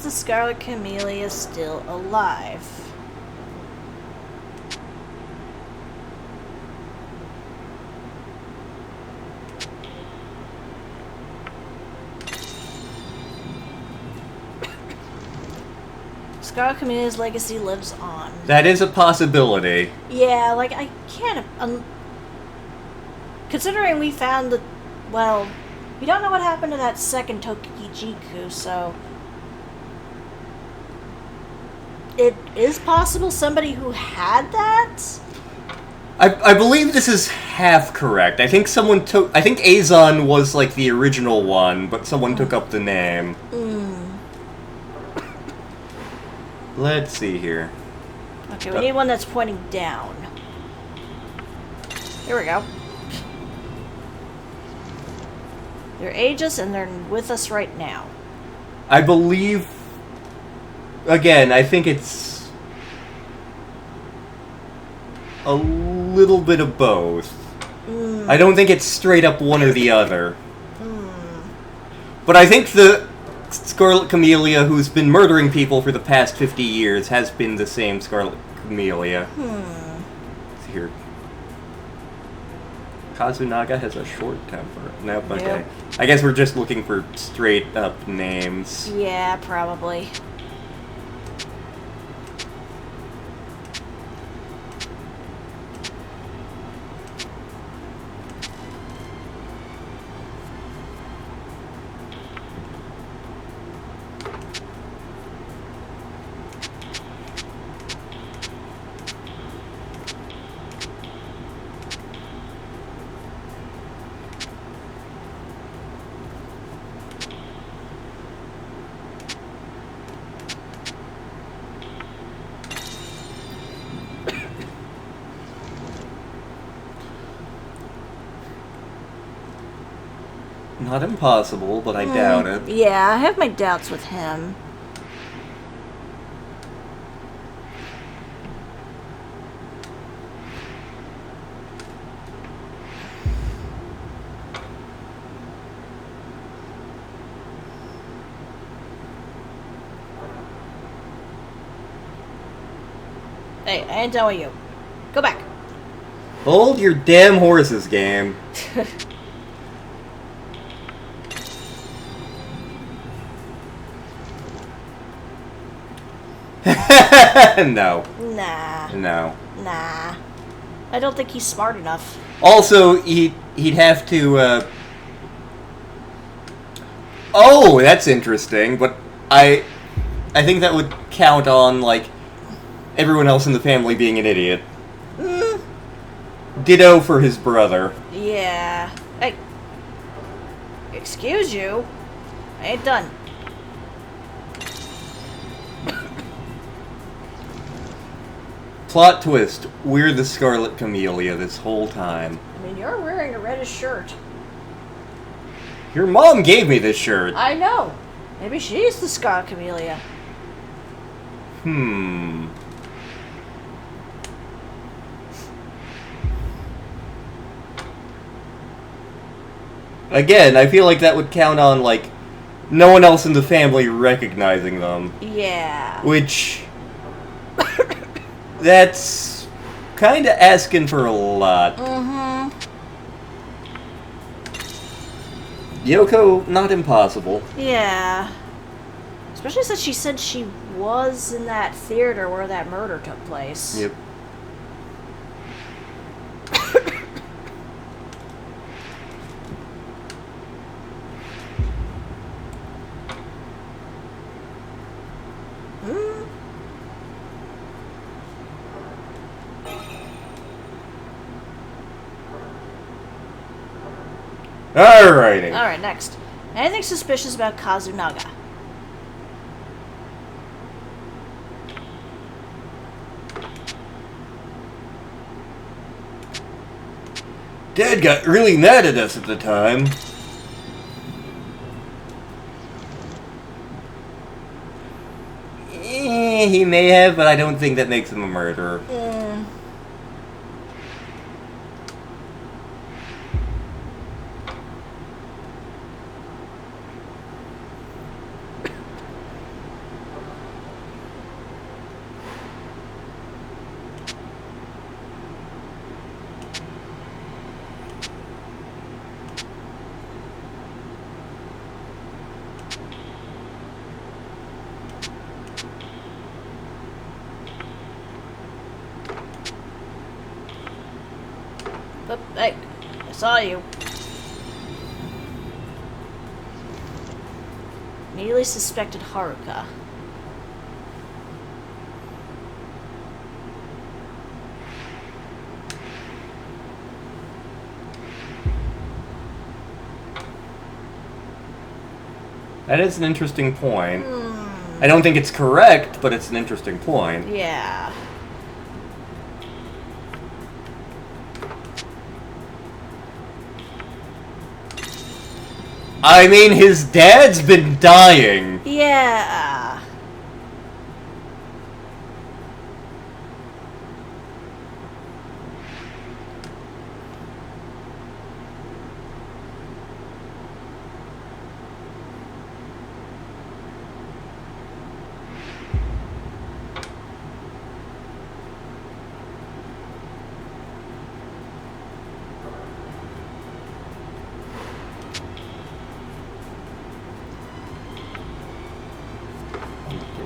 the Scarlet Camellia still alive? Scarlet Camellia's legacy lives on. That is a possibility. Yeah, like, I can't... considering we found the... Well, we don't know what happened to that second Tokijiku, so... It is possible somebody who had that? I believe this is half correct. I think someone took... I think Azon was, like, the original one, but someone took up the name. Let's see here. Okay, we need one that's pointing down. Here we go. They're ages and they're with us right now. I believe... Again, I think it's... a little bit of both. I don't think it's straight up one or the other. But I think the Scarlet Camellia who's been murdering people for the past 50 years has been the same Scarlet Camellia. Here. Kazunaga has a short temper. Nope, okay. Yep. I guess we're just looking for straight up names. Yeah, probably. Not impossible, but I doubt it. Yeah, I have my doubts with him. Hey, I ain't done with you. Go back. Hold your damn horses, game. No. Nah. No. Nah. I don't think he's smart enough. Also, he'd have to, Oh, that's interesting, but I think that would count on, like, everyone else in the family being an idiot. Ditto for his brother. Yeah. Hey. Excuse you? I ain't done. Plot twist, we're the Scarlet Camellia this whole time. I mean, you're wearing a reddish shirt. Your mom gave me this shirt. I know. Maybe she's the Scarlet Camellia. Again, I feel like that would count on, like, no one else in the family recognizing them. Yeah. Which... that's kinda asking for a lot. Yoko, not impossible. Yeah. Especially since she said she was in that theater where that murder took place. Yep. Alrighty. Alright, next. Anything suspicious about Kazunaga? Dad got really mad at us at the time. He may have, but I don't think that makes him a murderer. Oop, hey, I saw you. Immediately suspected Haruka. That is an interesting point. I don't think it's correct, but it's an interesting point. Yeah. I mean, his dad's been dying. Yeah.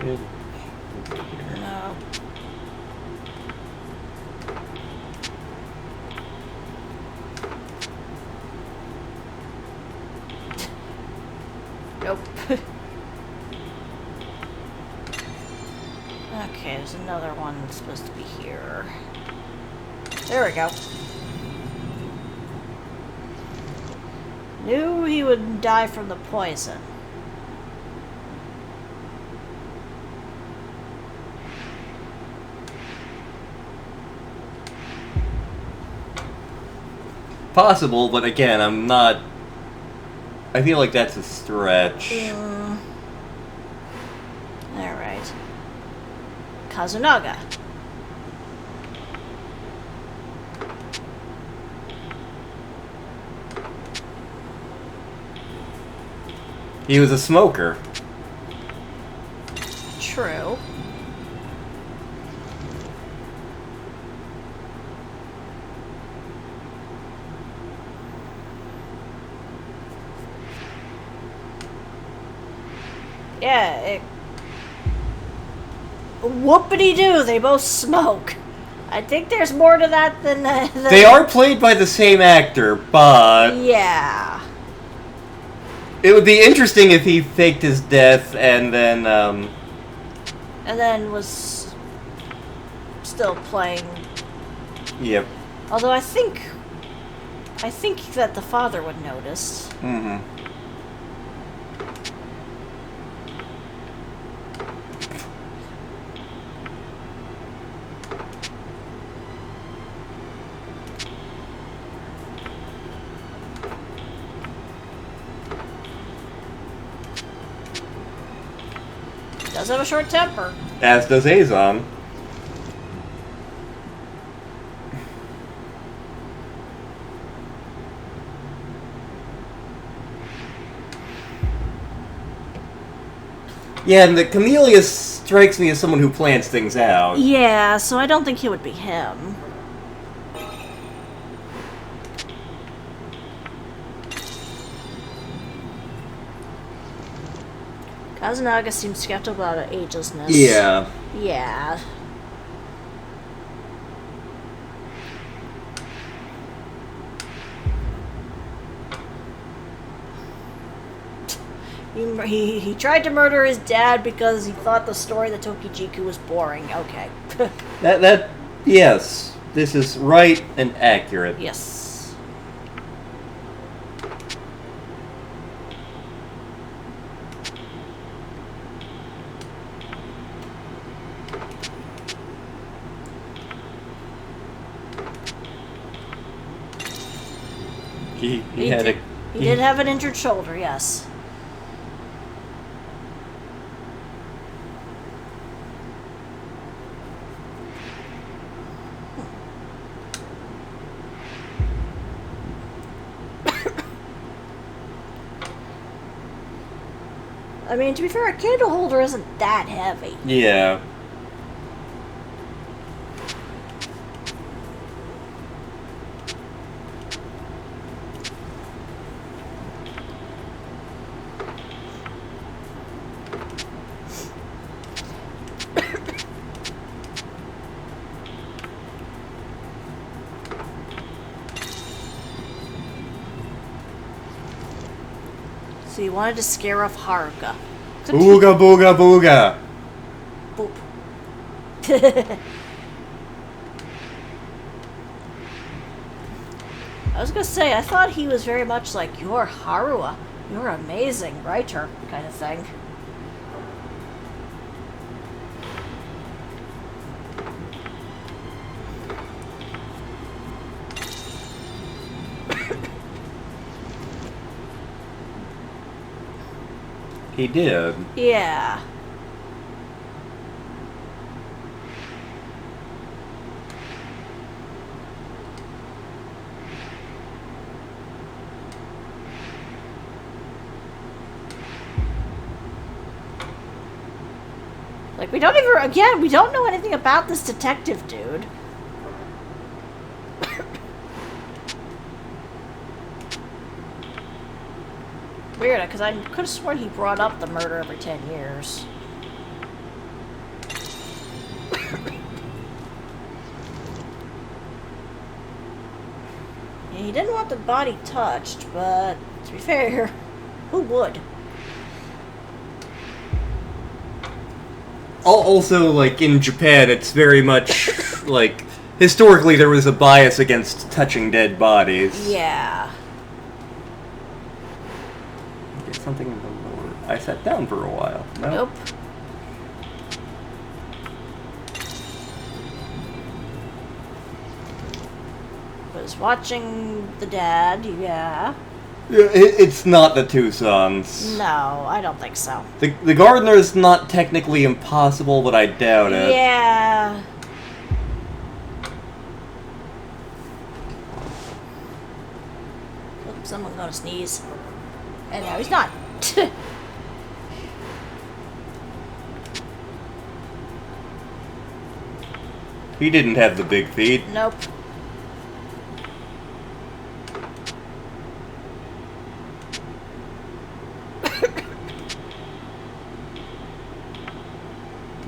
No. Nope. Okay, there's another one that's supposed to be here. There we go. Knew he would die from the poison. Possible, but again, I'm not... I feel like that's a stretch. Alright. Kazunaga. He was a smoker. True. Yeah, whoopity-doo, they both smoke. I think there's more to that than... They are played by the same actor, but... Yeah. It would be interesting if he faked his death and then, And then was still playing. Yep. Although I think that the father would notice. Mm-hmm. Does have a short temper. As does Azon. Yeah, and the Camellia strikes me as someone who plans things out. Yeah, so I don't think it would be him. Kazunaga seems skeptical about her agelessness. Yeah. Yeah. He tried to murder his dad because he thought the story that Tokijiku was boring. Okay. Yes. This is right and accurate. Yes. He did have an injured shoulder, yes. I mean, to be fair, a candle holder isn't that heavy. Yeah. So you wanted to scare off Haruka. Booga booga booga. Boop. I was gonna say, I thought he was very much like, "You're Harua. You're amazing writer," kind of thing. He did. Yeah. Like, we don't even, again, we don't know anything about this detective dude. Weird, because I could have sworn he brought up the murder every 10 years. He didn't want the body touched, but to be fair, who would? Also, like, in Japan, it's very much, like, historically there was a bias against touching dead bodies. Yeah. Get something in the lower. I sat down for a while. Nope. Was watching the dad, yeah. Yeah, it's not the two sons. No, I don't think so. The gardener is not technically impossible, but I doubt it. Yeah. Oops, someone's gonna sneeze. And no, he's not. He didn't have the big feet. Nope.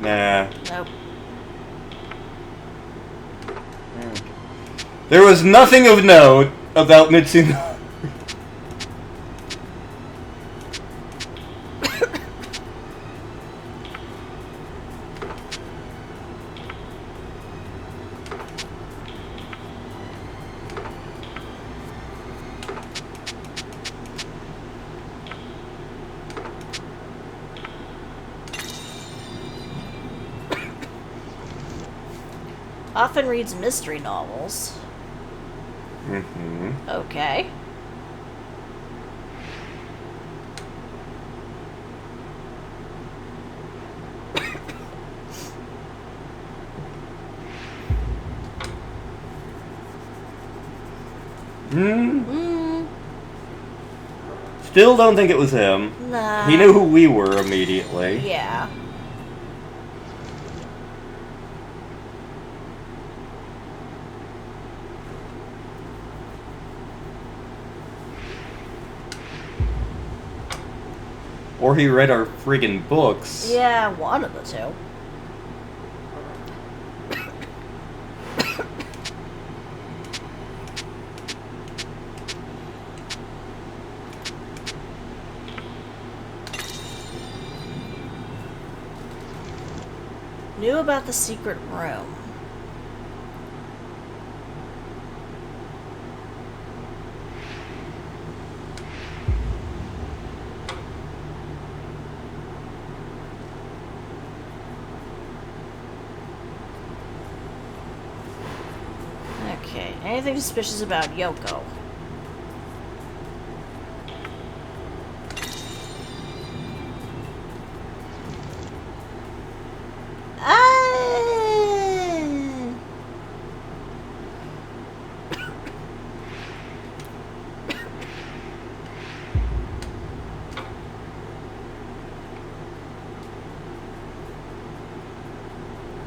Nah. Nope. There was nothing of note about Mitsuno. Often reads mystery novels. Mm-hmm. Okay. Still don't think it was him. Nah. He knew who we were immediately. Yeah. Or he read our friggin' books. Yeah, one of the two. Knew about the secret room. Okay, anything suspicious about Yoko?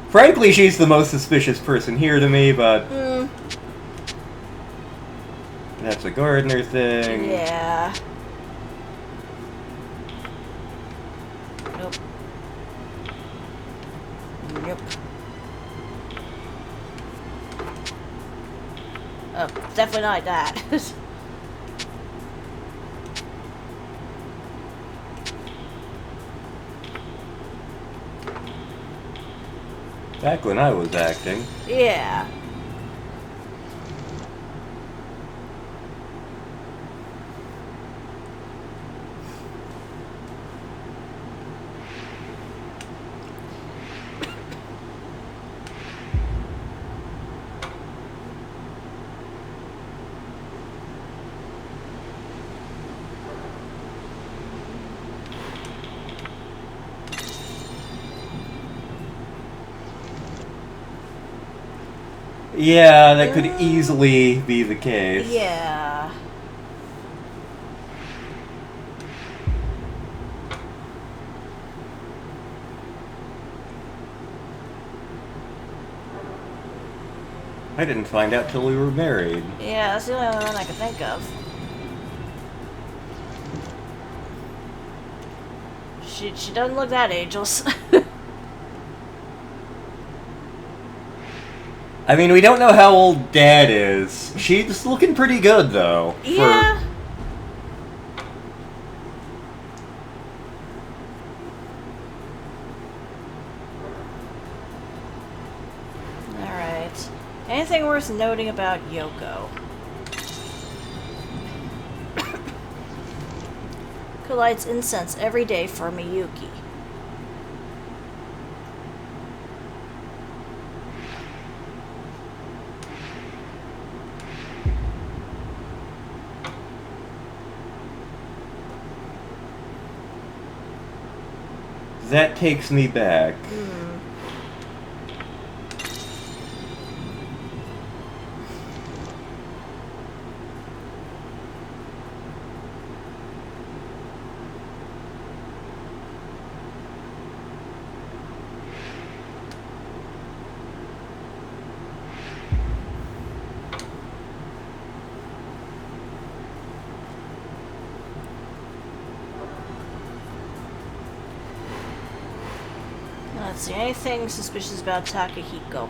Frankly, she's the most suspicious person here to me, but... That's a gardener thing. Yeah. Nope. Nope. Oh, definitely not like that. Back when I was acting. Yeah. Yeah, that could easily be the case. Yeah. I didn't find out till we were married. Yeah, that's the only one I can think of. She doesn't look that ageless. I mean, we don't know how old Dad is. She's looking pretty good, though. Yeah. Alright. Anything worth noting about Yoko? Who lights incense every day for Miyuki. That takes me back. Let's see, anything suspicious about Takahiko?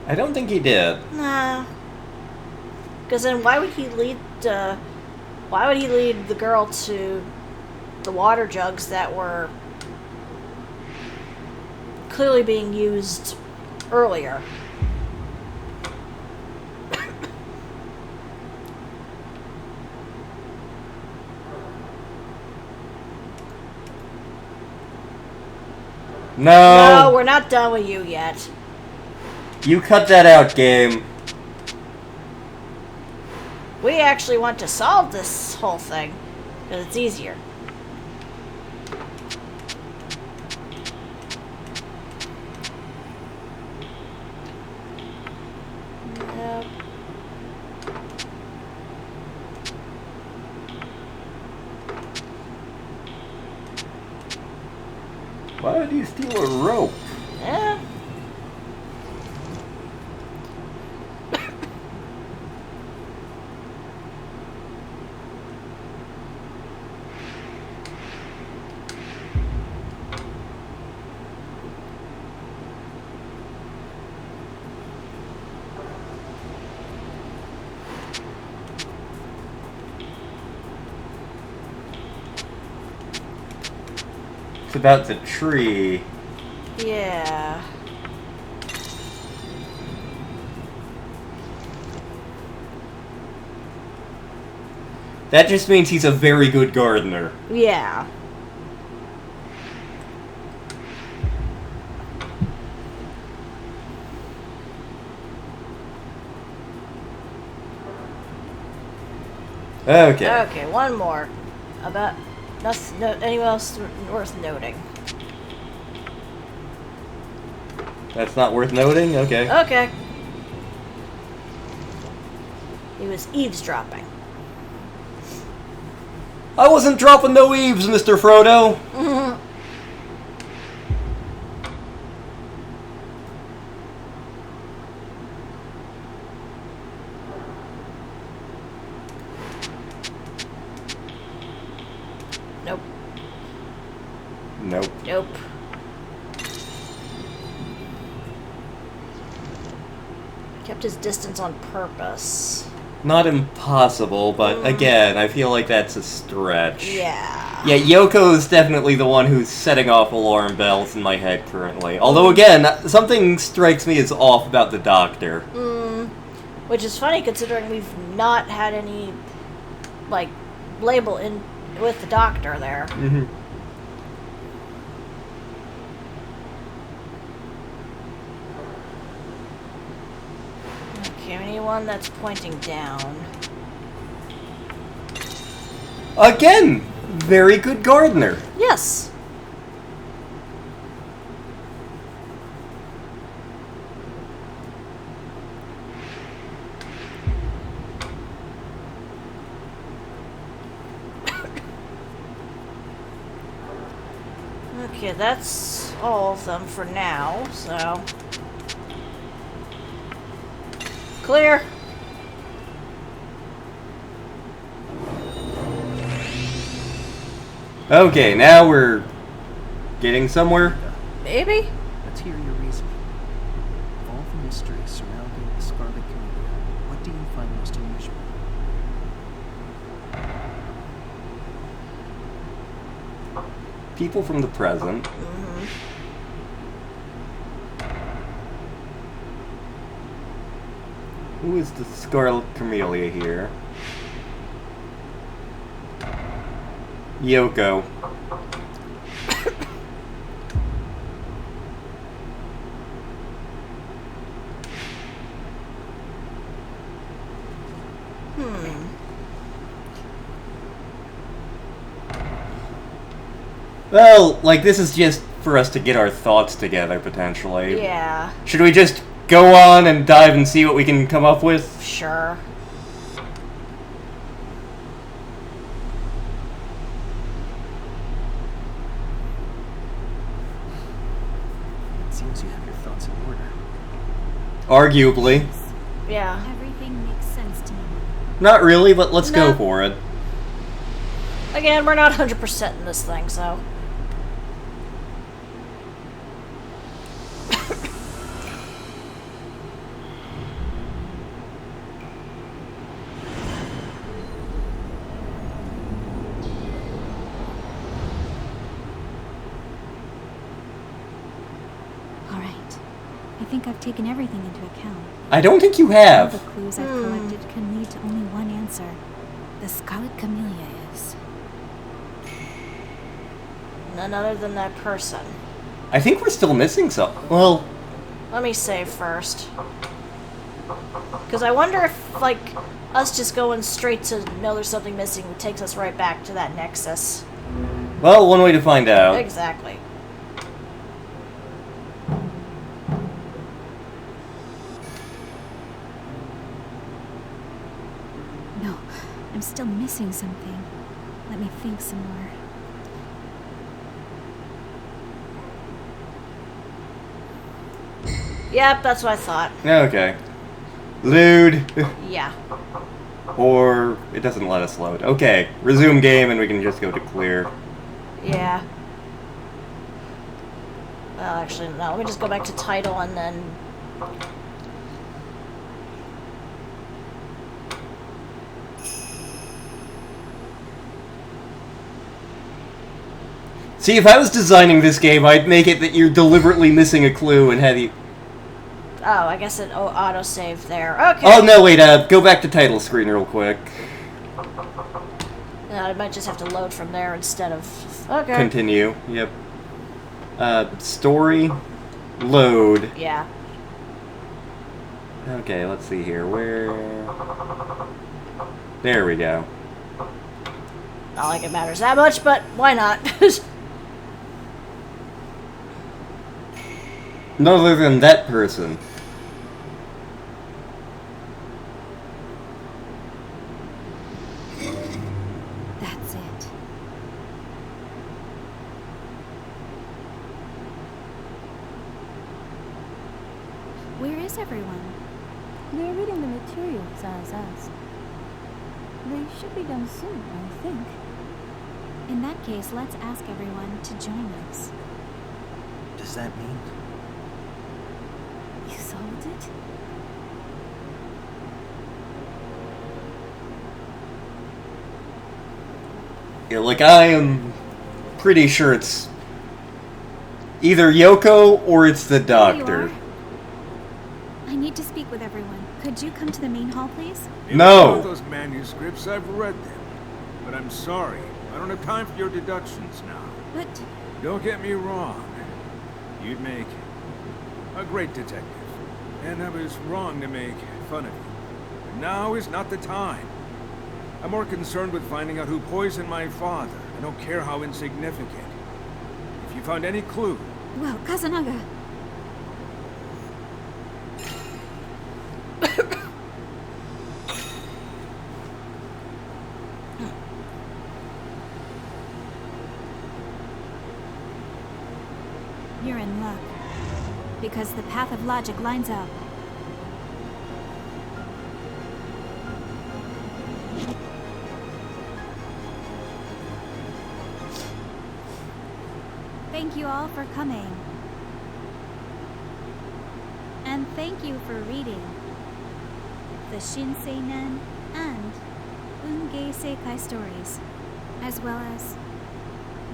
I don't think he did. Nah. Because then why would he lead the girl to the water jugs that were clearly being used earlier? No, we're not done with you yet. You cut that out, game. We actually want to solve this whole thing, because it's easier. Yep. Why would you steal a rope? Yeah. It's about the tree. Yeah. That just means he's a very good gardener. Yeah. Okay. Okay, one more. About nothing, anyone else worth noting? That's not worth noting? Okay. Okay. He was eavesdropping. I wasn't dropping no eaves, Mr. Frodo. Nope. Nope. Kept kept his distance on purpose. Not impossible, but again, I feel like that's a stretch. Yeah. Yeah, Yoko's definitely the one who's setting off alarm bells in my head currently. Although, again, something strikes me as off about the doctor. Which is funny considering we've not had any, like, label in with the doctor there. Mm-hmm. Okay, anyone that's pointing down. Again, very good gardener. Yes. Okay, that's all of them for now, so... Clear! Okay, now we're getting somewhere. Maybe? Let's hear your reasoning. Of all the mysteries surrounding the Scarlet Camellia, what do you find most unusual? People from the present. Who is the Scarlet Camellia here? Yoko. Well, like, this is just for us to get our thoughts together, potentially. Yeah, Should we just go on and dive and see what we can come up with? sure. It seems you have your thoughts in order. Arguably. Yeah. Everything makes sense to me. Not really, but let's go No. for it. Again, we're not 100% in this thing, so... All right. I think I've taken everything into account. I don't think you All have. the clues I've collected can lead to only one answer. The Scarlet Camellia is. None other than that person. I think we're still missing some. Well, Let me save first. Because I wonder if, like, us just going straight to know there's something missing takes us right back to that nexus. one way to find out. Exactly. No, I'm still missing something. Let me think some more. Yep, that's what I thought. Okay. Load. Yeah. Or it doesn't let us load. Okay, resume game and we can just go to clear. Yeah. Well, actually, no. Let me just go back to title and then... See, if I was designing this game, I'd make it that you're deliberately missing a clue and have you... Oh, I guess it auto-saved there. Okay. Oh, no, wait, go back to title screen real quick. I might just have to load from there instead of... Okay. Continue, yep. Story, load. Yeah. Okay, let's see here, where... There we go. Not like it matters that much, but why not? None other than that person. That's it. Where is everyone? They're reading the materials as us. They should be done soon, I think. In that case, let's ask everyone to join us. Does that mean? You solved it? Like, I am pretty sure it's either Yoko or it's the There you doctor. are. I need to speak with everyone. Could you come to the main hall, please? No. Those manuscripts, I've read them. But I'm sorry, I don't have time for your deductions now. But Don't get me wrong. You'd make a great detective. And I was wrong to make fun of you. But now is not the time. I'm more concerned with finding out who poisoned my father. I don't care how insignificant. If you found any clue, well, Kazanaga. You're in luck. Because the path of logic lines up. Thank you all for coming. And thank you for reading the Shinseinen and Unge Seikai stories, as well as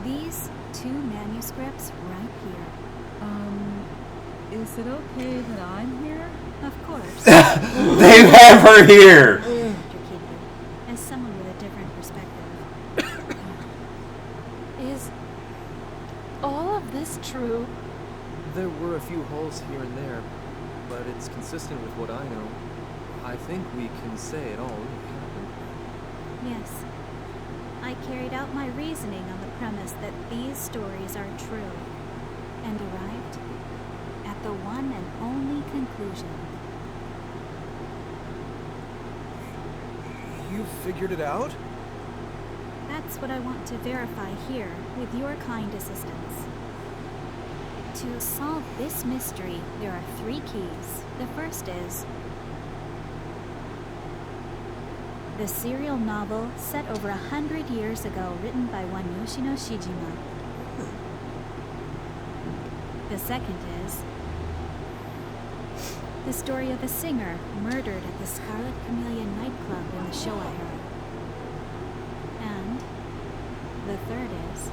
these 2 manuscripts right here. Is it okay that I'm here? Of course. They have her here! Dr. Kiryu, as someone with a different perspective. Is all of this true? There were a few holes here and there, but it's consistent with what I know. I think we can say it all really happened. Yes. I carried out my reasoning on the premise that these stories are true, and arrived at the one and only conclusion. You figured it out? That's what I want to verify here with your kind assistance. To solve this mystery, there are 3 keys. The first is the serial novel set over 100 years ago, written by one Yoshino Shijima. The second is the story of a singer murdered at the Scarlet Camellia nightclub in the Showa era. And the third is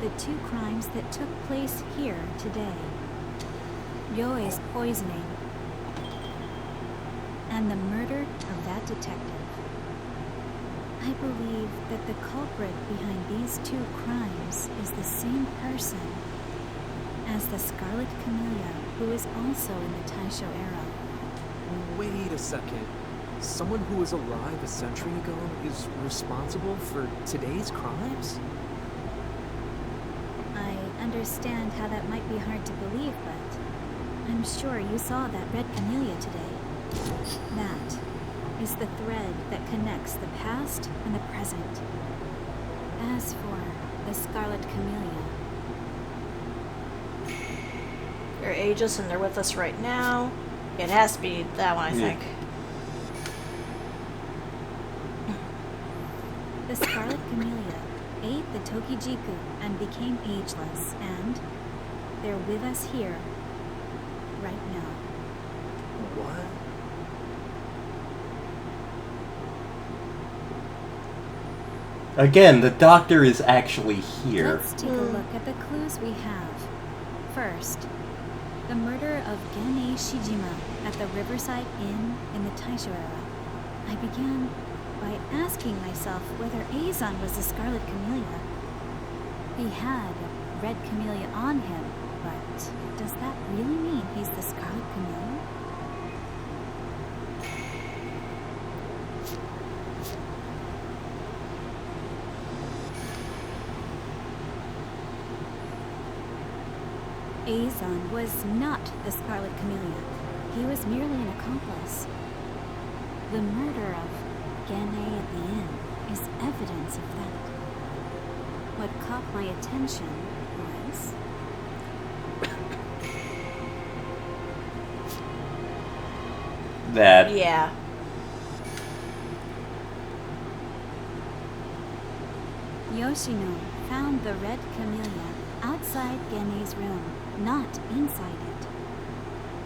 the 2 crimes that took place here today. Ryoei's poisoning and the murder of that detective. I believe that the culprit behind these 2 crimes is the same person as the Scarlet Camellia, who is also in the Taisho era. Wait a second. Someone who was alive a century ago is responsible for today's crimes? I understand how that might be hard to believe, but I'm sure you saw that red camellia today. That is the thread that connects the past and the present. As for the Scarlet Camellia, They're ages and they're with us right now. It has to be that one, I think. the Scarlet Camellia ate the Tokijiku and became ageless, and they're with us here, right now. What? Again, the doctor is actually here. Let's take a look at the clues we have. First, the murder of Gennei Shijima at the Riverside Inn in the Taisho era. I began by asking myself whether Eizan was the Scarlet Camellia. He had a red camellia on him, but does that really mean he's the Scarlet Camellia? Eizan was not the Scarlet Camellia. He was merely an accomplice. The murder of Gennei at the inn is evidence of that. What caught my attention was That. Yeah. Yoshino found the red camellia outside Gennei's room, not inside it.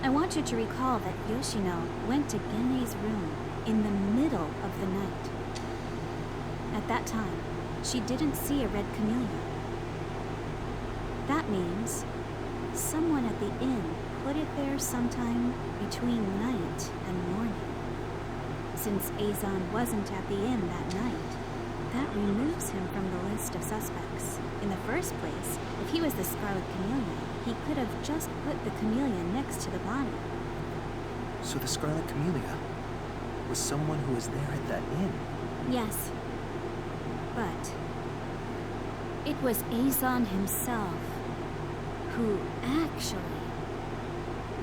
I want you to recall that Yoshino went to Gennei's room in the middle of the night. At that time, she didn't see a red camellia. That means someone at the inn put it there sometime between night and morning. Since Azon wasn't at the inn that night, that removes him from the list of suspects. In the first place, if he was the Scarlet Camellia, he could have just put the camellia next to the body. So the Scarlet Camellia was someone who was there at that inn. Yes. But it was Azon himself who actually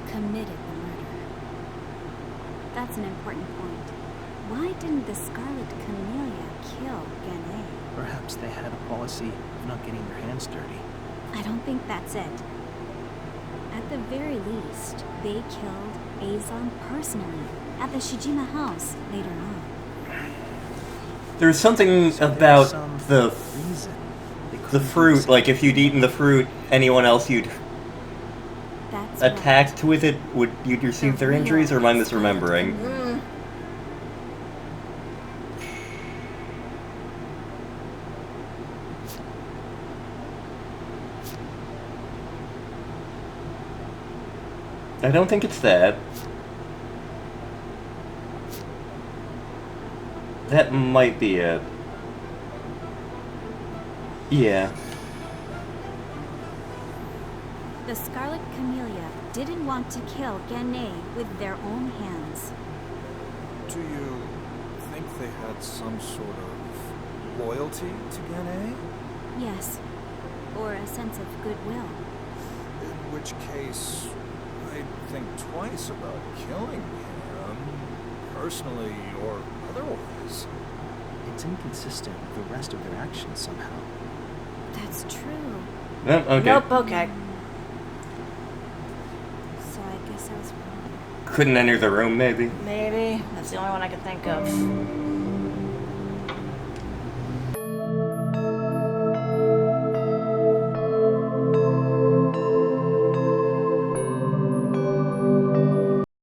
committed the murder. That's an important point. Why didn't the Scarlet Camellia kill Gane? Perhaps they had a policy of not getting their hands dirty. I don't think that's it. At the very least, they killed Azon personally at the Shijima house later on. There's something So about there's some the reason they couldn't the do fruit. something. Like if you'd eaten the fruit, anyone else you'd That's attacked right. with it would you'd receive their injuries, or am I misremembering? I don't think it's that. That might be it. Yeah. The Scarlet Camellia didn't want to kill Gane with their own hands. Do you think they had some sort of loyalty to Gane? Yes. Or a sense of goodwill. In which case, I'd think twice about killing him, personally or otherwise. It's inconsistent with the rest of their actions somehow. That's true. Okay. Nope, okay. So I guess I was wrong. Couldn't enter the room, maybe. Maybe. That's the only one I could think of.